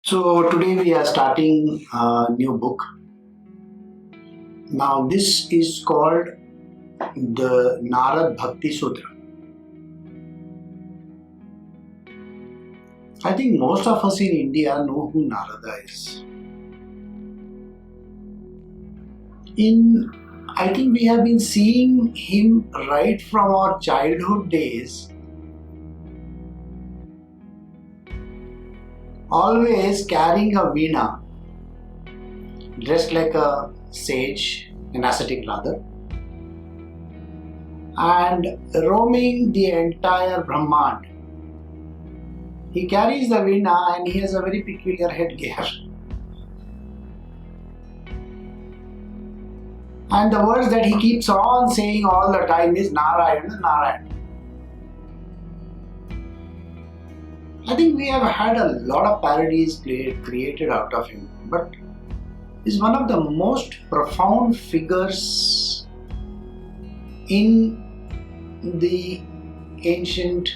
So today we are starting a new book. Now this is called the Nārada Bhakti Sutra. I think most of us in India know who Narada is. I think we have been seeing him right from our childhood days, always carrying a veena, dressed like a sage, an ascetic rather, and roaming the entire Brahmand. He carries the veena and he has a very peculiar headgear. And the words that he keeps on saying all the time is Narayana, Narayana. I think we have had a lot of parodies created out of him, but he's one of the most profound figures in the ancient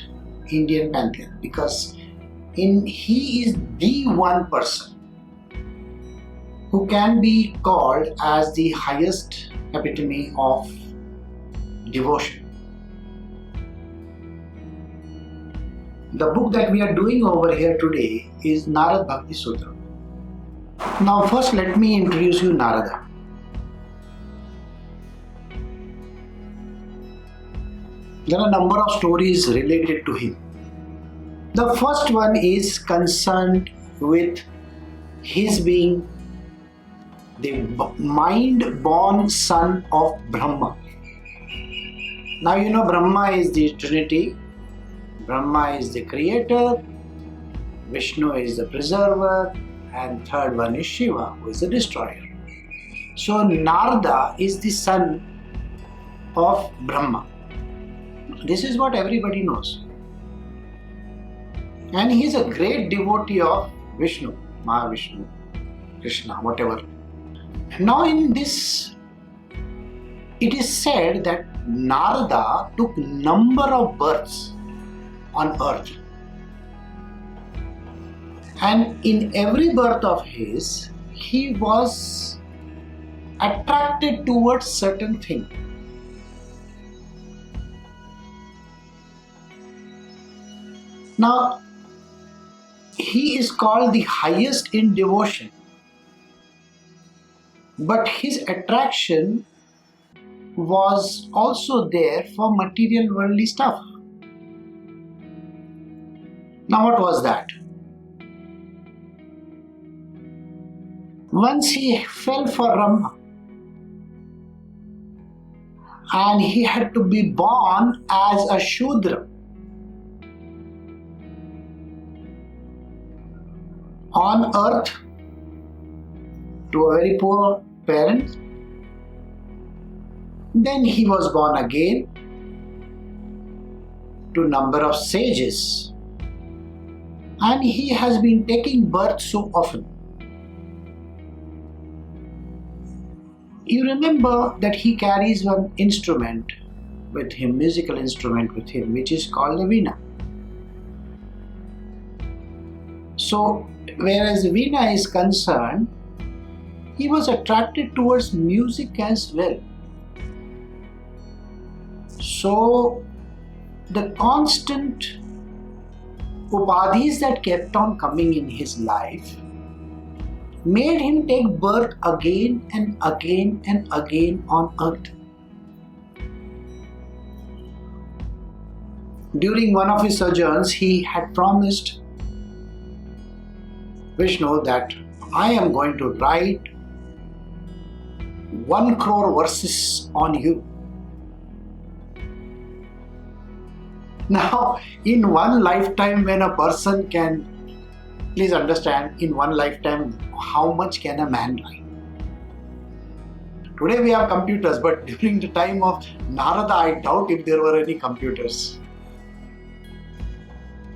Indian pantheon, because he is the one person who can be called as the highest epitome of devotion. The book that we are doing over here today is Nārada Bhakti Sutra. Now first let me introduce you Narada. There are a number of stories related to him. The first one is concerned with his being the mind-born son of Brahma. Now you know Brahma is the Trinity. Brahma is the creator, Vishnu is the preserver, and third one is Shiva, who is the destroyer. So Narada is the son of Brahma. This is what everybody knows. And he is a great devotee of Vishnu, Mahavishnu, Krishna, whatever. Now in this, it is said that Narada took number of births on earth, and in every birth of his he was attracted towards certain thing. Now he is called the highest in devotion, but his attraction was also there for material worldly stuff. Now what was that? Once he fell for Rama and he had to be born as a Shudra on earth to a very poor parent. Then he was born again to number of sages. And he has been taking birth so often. You remember that he carries one instrument with him, musical instrument with him, which is called the veena. So, whereas veena is concerned, he was attracted towards music as well. So, the constant upadhis that kept on coming in his life made him take birth again and again and again on earth. During one of his sojourns, he had promised Vishnu that I am going to write 1 crore verses on you. Now, in one lifetime, when a person can, please understand, in one lifetime, how much can a man write? Today we have computers, but during the time of Narada, I doubt if there were any computers.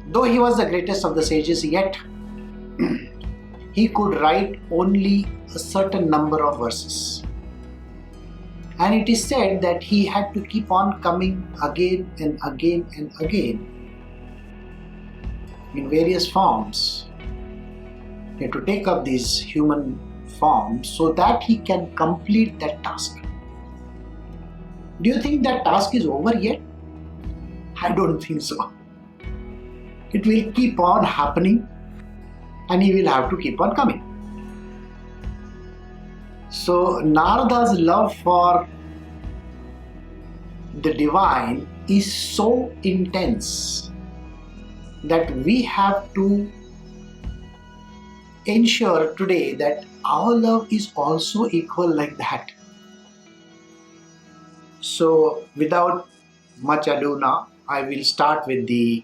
Though he was the greatest of the sages, yet he could write only a certain number of verses. And it is said that he had to keep on coming again and again and again in various forms He had to take up this human form so that he can complete that task. Do you think that task is over yet? I don't think so. It will keep on happening and he will have to keep on coming. So Narada's love for the divine is so intense that we have to ensure today that our love is also equal like that. So without much ado now, I will start with the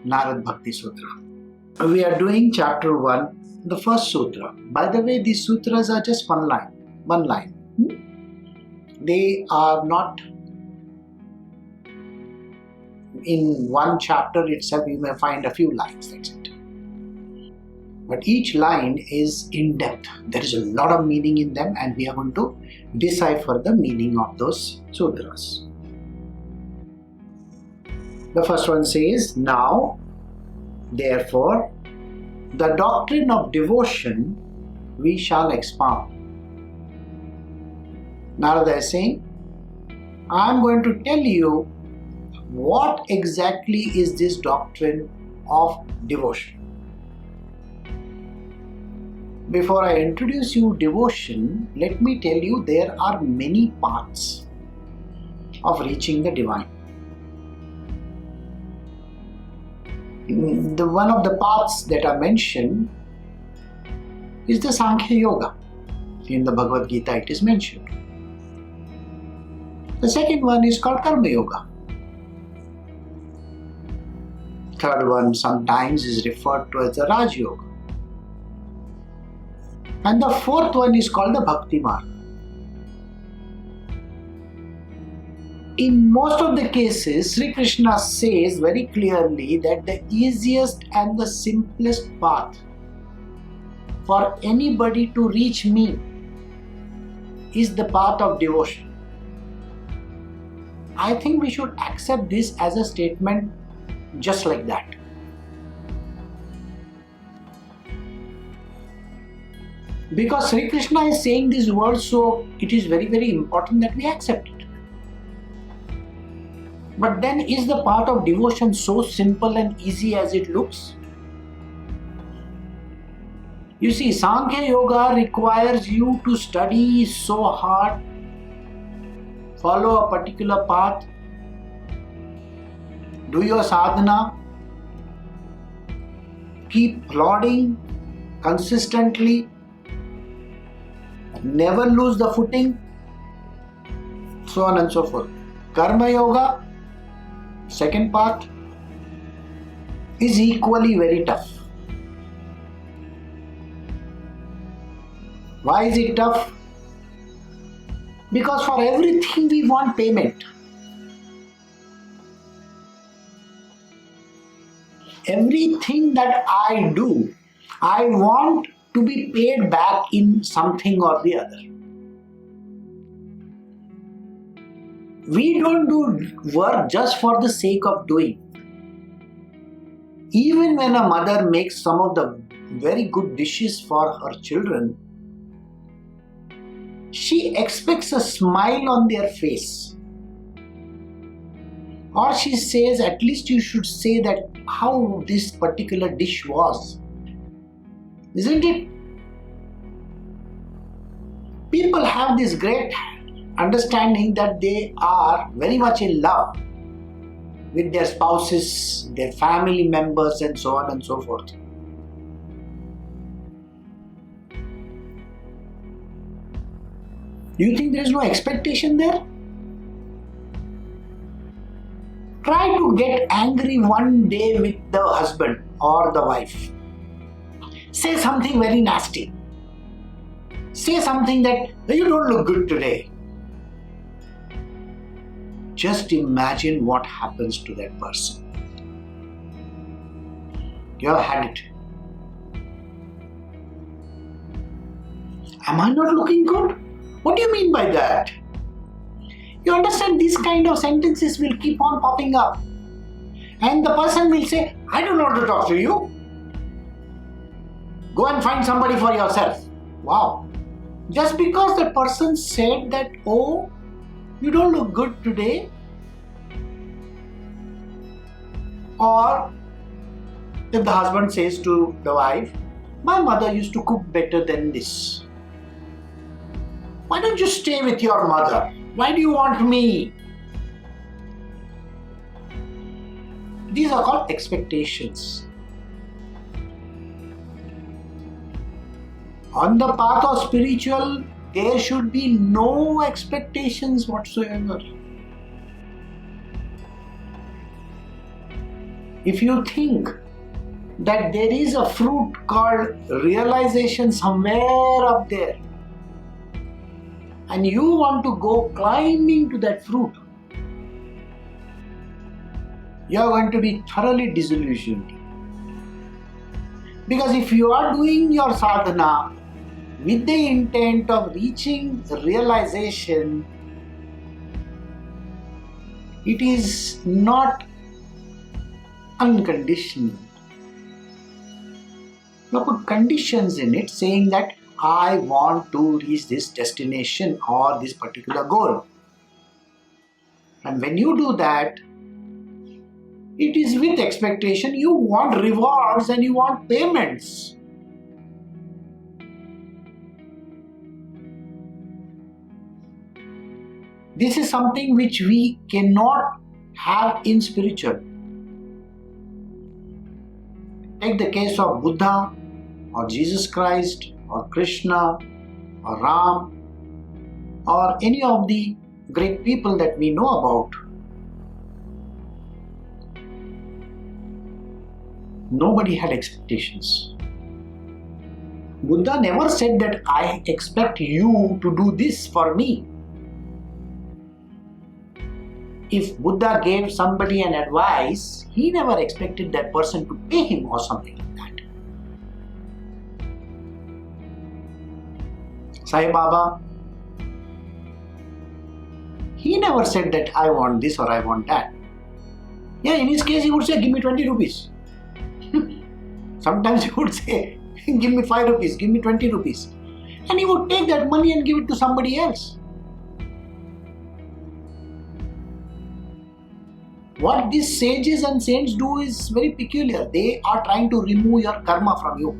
Nārada Bhakti Sutra. We are doing chapter 1, the first sutra. By the way, these sutras are just one line. They are not in one chapter itself. You may find a few lines, that's it. But each line is in depth. There is a lot of meaning in them and we are going to decipher the meaning of those sutras. The first one says, now, therefore, the doctrine of devotion we shall expound. Narada is saying, I am going to tell you what exactly is this doctrine of devotion. Before I introduce you devotion, let me tell you there are many paths of reaching the divine. The one of the paths that are mentioned is the Sankhya Yoga. In the Bhagavad Gita it is mentioned. The second one is called Karma Yoga. Third one sometimes is referred to as the Raj Yoga. And the fourth one is called the Bhakti Marga. In most of the cases, Sri Krishna says very clearly that the easiest and the simplest path for anybody to reach me is the path of devotion. I think we should accept this as a statement just like that. Because Sri Krishna is saying these words, so it is very, very important that we accept it. But then is the path of devotion so simple and easy as it looks? You see, Sankhya Yoga requires you to study so hard, follow a particular path, do your sadhana, keep plodding consistently, never lose the footing, so on and so forth. Karma Yoga, second part, is equally very tough. Why is it tough? Because for everything we want payment. Everything that I do, I want to be paid back in something or the other. We don't do work just for the sake of doing. Even when a mother makes some of the very good dishes for her children, she expects a smile on their face. Or she says, at least you should say that how this particular dish was. Isn't it? People have this great understanding that they are very much in love with their spouses, their family members, and so on and so forth. Do you think there is no expectation there? Try to get angry one day with the husband or the wife. Say something very nasty. Say something that you don't look good today. Just imagine what happens to that person. You have had it. Am I not looking good? What do you mean by that? You understand, these kind of sentences will keep on popping up. And the person will say, I don't want to talk to you. Go and find somebody for yourself. Wow. Just because the person said that, oh, you don't look good today, or if the husband says to the wife, my mother used to cook better than this. Why don't you stay with your mother? Why do you want me? These are called expectations. On the path of spiritual, there should be no expectations whatsoever. If you think that there is a fruit called realization somewhere up there, and you want to go climbing to that fruit, you are going to be thoroughly disillusioned. Because if you are doing your sadhana with the intent of reaching realization, it is not unconditional. You put conditions in it saying that I want to reach this destination or this particular goal. And when you do that, it is with expectation. You want rewards and you want payments. This is something which we cannot have in spiritual. Take the case of Buddha or Jesus Christ or Krishna or Ram or any of the great people that we know about. Nobody had expectations. Buddha never said that I expect you to do this for me. If Buddha gave somebody an advice, he never expected that person to pay him or something like that. Sai Baba, he never said that I want this or I want that. Yeah, in his case he would say, give me 20 rupees. Sometimes he would say, give me 5 rupees, give me 20 rupees. And he would take that money and give it to somebody else. What these sages and saints do is very peculiar. They are trying to remove your karma from you.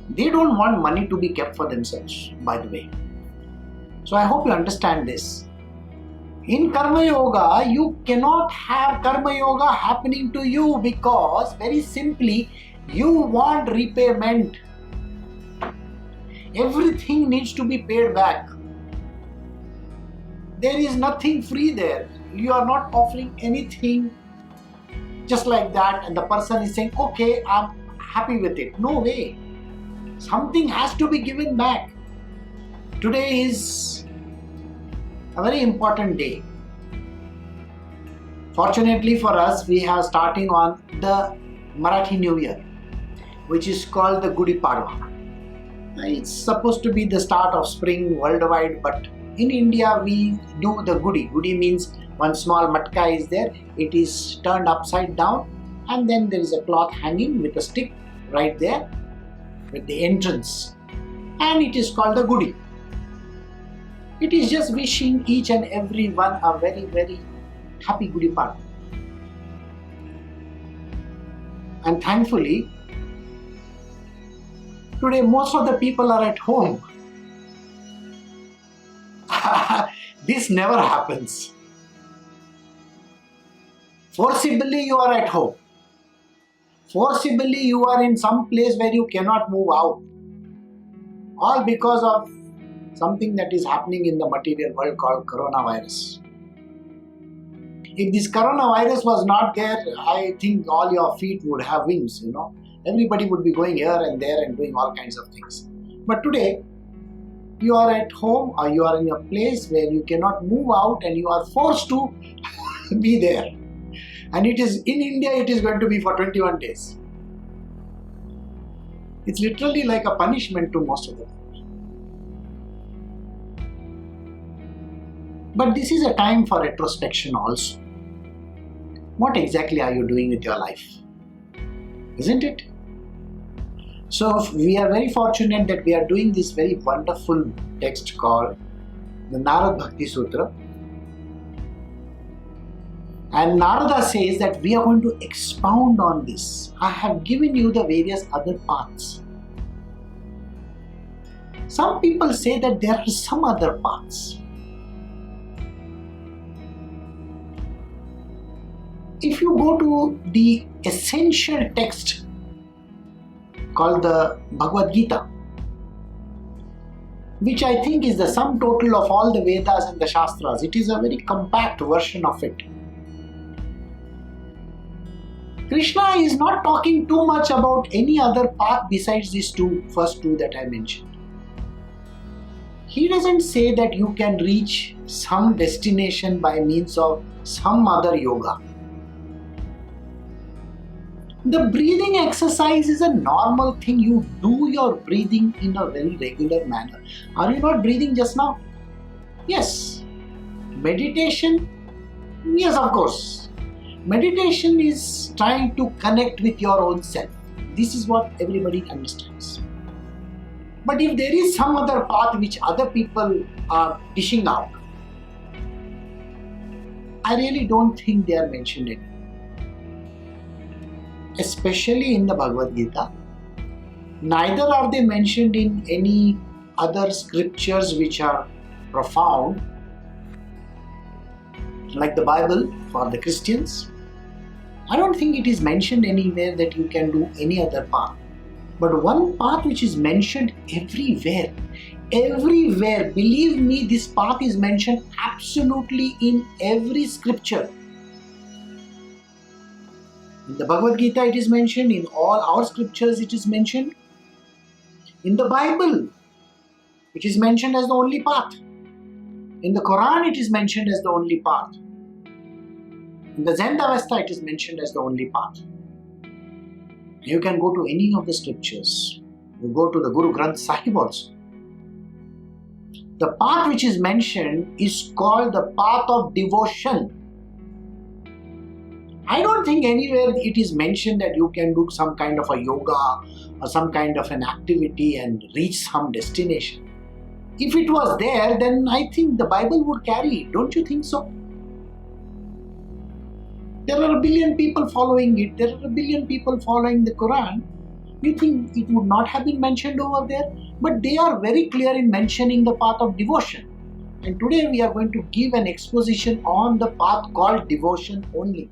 They don't want money to be kept for themselves, by the way. So I hope you understand this. In Karma Yoga, you cannot have Karma Yoga happening to you because very simply, you want repayment. Everything needs to be paid back. There is nothing free there. You are not offering anything just like that and the person is saying, okay, I'm happy with it. No way. Something has to be given back. Today is a very important day. Fortunately for us, we are starting on the Marathi New Year, which is called the Gudi Padwa. It's supposed to be the start of spring worldwide, but in India we do the Gudi. Gudi means one small matka is there, it is turned upside down and then there is a cloth hanging with a stick right there with the entrance, and it is called the Gudi. It is just wishing each and every one a very, very happy Gudi Padwa. And thankfully, today most of the people are at home. This never happens. Forcibly you are at home. Forcibly you are in some place where you cannot move out. All because of something that is happening in the material world called coronavirus. If this coronavirus was not there, I think all your feet would have wings, Everybody would be going here and there and doing all kinds of things. But today, you are at home or you are in a place where you cannot move out and you are forced to be there. And it is in India, it is going to be for 21 days. It's literally like a punishment to most of them. But this is a time for retrospection also. What exactly are you doing with your life? Isn't it? So we are very fortunate that we are doing this very wonderful text called the Nārada Bhakti Sutra. And Narada says that we are going to expound on this. I have given you the various other paths. Some people say that there are some other paths. If you go to the essential text called the Bhagavad Gita, which I think is the sum total of all the Vedas and the Shastras, it is a very compact version of it. Krishna is not talking too much about any other path besides these first two that I mentioned. He doesn't say that you can reach some destination by means of some other yoga. The breathing exercise is a normal thing. You do your breathing in a very regular manner. Are you not breathing just now? Yes. Meditation? Yes, of course. Meditation is trying to connect with your own self. This is what everybody understands. But if there is some other path which other people are dishing out, I really don't think they are mentioned in it. Especially in the Bhagavad Gita, neither are they mentioned in any other scriptures which are profound, like the Bible for the Christians. I don't think it is mentioned anywhere that you can do any other path. But one path which is mentioned everywhere, believe me, this path is mentioned absolutely in every scripture. In the Bhagavad Gita it is mentioned, in all our scriptures it is mentioned. In the Bible, it is mentioned as the only path. In the Quran it is mentioned as the only path. In the Zend-Avesta it is mentioned as the only path. You can go to any of the scriptures. You go to the Guru Granth Sahib also. The path which is mentioned is called the path of devotion. I don't think anywhere it is mentioned that you can do some kind of a yoga or some kind of an activity and reach some destination. If it was there, then I think the Bible would carry it. Don't you think so? There are a billion people following it. There are a billion people following the Quran. You think it would not have been mentioned over there? But they are very clear in mentioning the path of devotion. And today we are going to give an exposition on the path called devotion only.